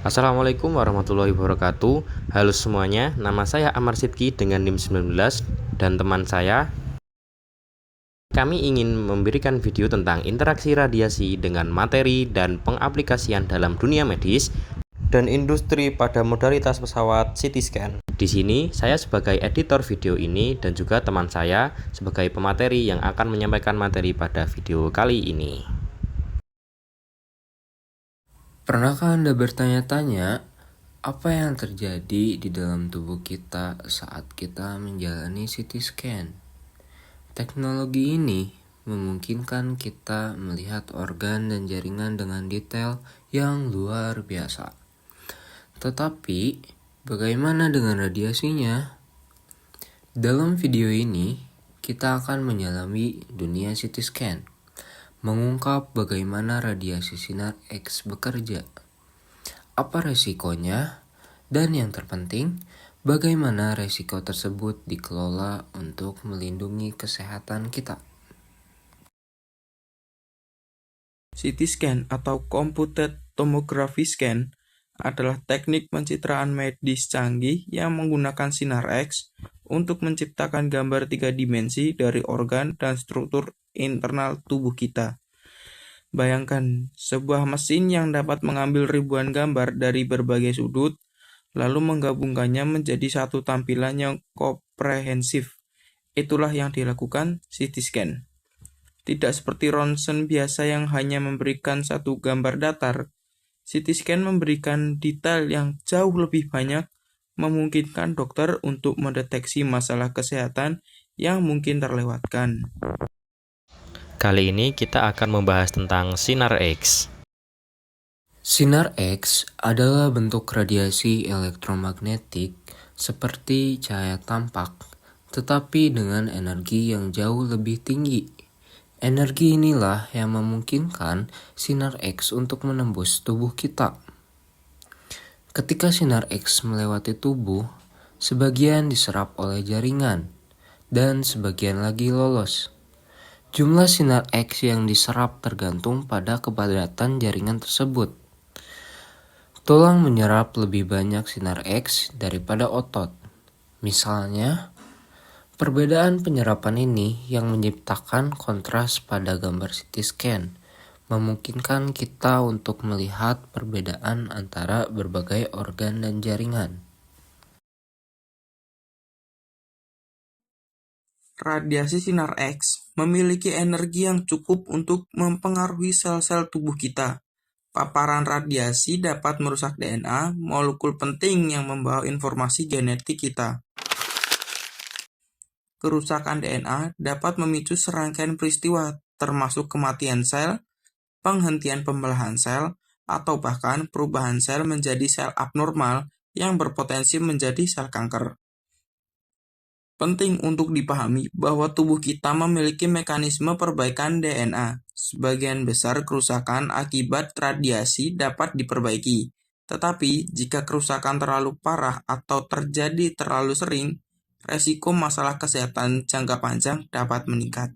Assalamualaikum warahmatullahi wabarakatuh. Halo semuanya, nama saya Amar Sidki dengan NIM 19 dan teman saya. Kami ingin memberikan video tentang interaksi radiasi dengan materi dan pengaplikasian dalam dunia medis dan industri pada modalitas pesawat CT scan. Di sini saya sebagai editor video ini dan juga teman saya sebagai pemateri yang akan menyampaikan materi pada video kali ini. Pernahkah Anda bertanya-tanya apa yang terjadi di dalam tubuh kita saat kita menjalani CT scan? Teknologi ini memungkinkan kita melihat organ dan jaringan dengan detail yang luar biasa. Tetapi, bagaimana dengan radiasinya? Dalam video ini, kita akan menyelami dunia CT scan, mengungkap bagaimana radiasi sinar X bekerja, apa resikonya, dan yang terpenting, bagaimana resiko tersebut dikelola untuk melindungi kesehatan kita. CT scan atau Computed Tomography Scan adalah teknik pencitraan medis canggih yang menggunakan sinar X untuk menciptakan gambar 3 dimensi dari organ dan struktur internal tubuh kita. Bayangkan sebuah mesin yang dapat mengambil ribuan gambar dari berbagai sudut, lalu menggabungkannya menjadi satu tampilan yang komprehensif. Itulah yang dilakukan CT scan. Tidak seperti ronsen biasa yang hanya memberikan satu gambar datar, CT scan memberikan detail yang jauh lebih banyak, memungkinkan dokter untuk mendeteksi masalah kesehatan yang mungkin terlewatkan. Kali ini kita akan membahas tentang sinar X. Sinar X adalah bentuk radiasi elektromagnetik seperti cahaya tampak, tetapi dengan energi yang jauh lebih tinggi. Energi inilah yang memungkinkan sinar X untuk menembus tubuh kita. Ketika sinar X melewati tubuh, sebagian diserap oleh jaringan, dan sebagian lagi lolos. Jumlah sinar X yang diserap tergantung pada kepadatan jaringan tersebut. Tulang menyerap lebih banyak sinar X daripada otot. Misalnya, perbedaan penyerapan ini yang menciptakan kontras pada gambar CT scan, memungkinkan kita untuk melihat perbedaan antara berbagai organ dan jaringan. Radiasi sinar X memiliki energi yang cukup untuk mempengaruhi sel-sel tubuh kita. Paparan radiasi dapat merusak DNA, molekul penting yang membawa informasi genetik kita. Kerusakan DNA dapat memicu serangkaian peristiwa, termasuk kematian sel, penghentian pembelahan sel, atau bahkan perubahan sel menjadi sel abnormal yang berpotensi menjadi sel kanker. Penting untuk dipahami bahwa tubuh kita memiliki mekanisme perbaikan DNA. Sebagian besar kerusakan akibat radiasi dapat diperbaiki, tetapi jika kerusakan terlalu parah atau terjadi terlalu sering, resiko masalah kesehatan jangka panjang dapat meningkat.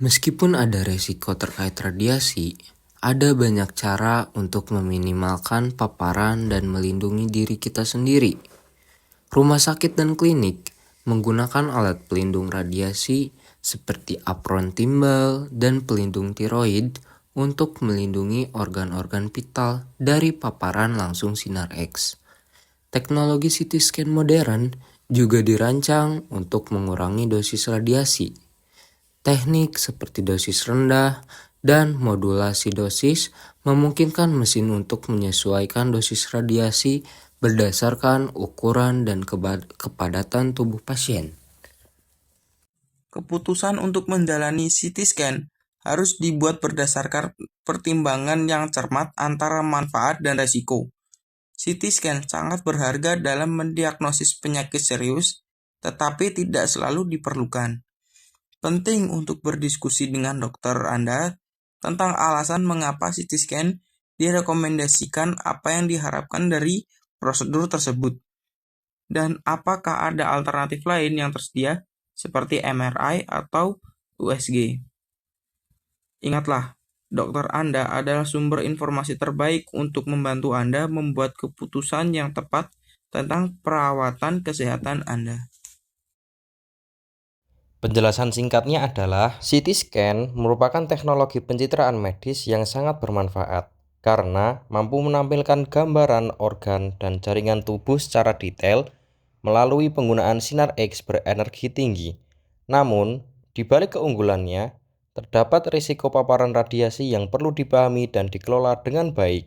Meskipun ada resiko terkait radiasi, ada banyak cara untuk meminimalkan paparan dan melindungi diri kita sendiri. Rumah sakit dan klinik menggunakan alat pelindung radiasi seperti apron timbal dan pelindung tiroid untuk melindungi organ-organ vital dari paparan langsung sinar X. Teknologi CT scan modern juga dirancang untuk mengurangi dosis radiasi. Teknik seperti dosis rendah dan modulasi dosis memungkinkan mesin untuk menyesuaikan dosis radiasi berdasarkan ukuran dan kepadatan tubuh pasien. Keputusan untuk menjalani CT scan harus dibuat berdasarkan pertimbangan yang cermat antara manfaat dan resiko. CT scan sangat berharga dalam mendiagnosis penyakit serius, tetapi tidak selalu diperlukan. Penting untuk berdiskusi dengan dokter Anda tentang alasan mengapa CT scan direkomendasikan, apa yang diharapkan dari prosedur tersebut, dan apakah ada alternatif lain yang tersedia seperti MRI atau USG. Ingatlah, dokter Anda adalah sumber informasi terbaik untuk membantu Anda membuat keputusan yang tepat tentang perawatan kesehatan Anda. Penjelasan singkatnya adalah CT scan merupakan teknologi pencitraan medis yang sangat bermanfaat karena mampu menampilkan gambaran organ dan jaringan tubuh secara detail melalui penggunaan sinar X berenergi tinggi. Namun, di balik keunggulannya, terdapat risiko paparan radiasi yang perlu dipahami dan dikelola dengan baik.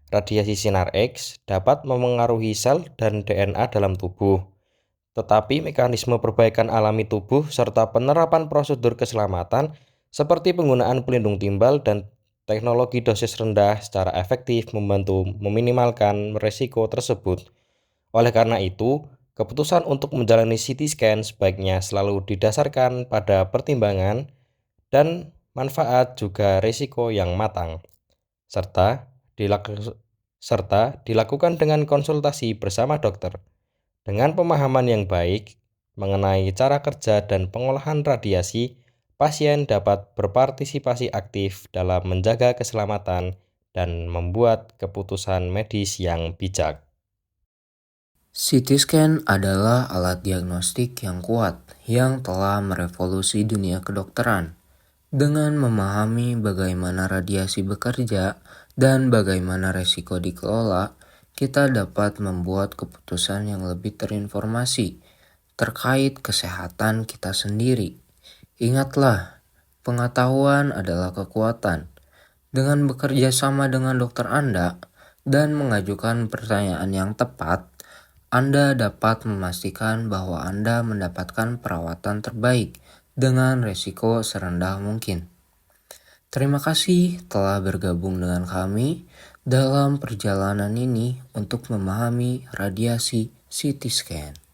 Radiasi sinar X dapat memengaruhi sel dan DNA dalam tubuh. Tetapi mekanisme perbaikan alami tubuh serta penerapan prosedur keselamatan seperti penggunaan pelindung timbal dan teknologi dosis rendah secara efektif membantu meminimalkan risiko tersebut. Oleh karena itu, keputusan untuk menjalani CT scan sebaiknya selalu didasarkan pada pertimbangan dan manfaat juga risiko yang matang, serta dilakukan dengan konsultasi bersama dokter. Dengan pemahaman yang baik mengenai cara kerja dan pengolahan radiasi, pasien dapat berpartisipasi aktif dalam menjaga keselamatan dan membuat keputusan medis yang bijak. CT scan adalah alat diagnostik yang kuat yang telah merevolusi dunia kedokteran. Dengan memahami bagaimana radiasi bekerja dan bagaimana resiko dikelola, kita dapat membuat keputusan yang lebih terinformasi terkait kesehatan kita sendiri. Ingatlah, pengetahuan adalah kekuatan. Dengan bekerja sama dengan dokter Anda dan mengajukan pertanyaan yang tepat, Anda dapat memastikan bahwa Anda mendapatkan perawatan terbaik dengan resiko serendah mungkin. Terima kasih telah bergabung dengan kami dalam perjalanan ini untuk memahami radiasi CT scan.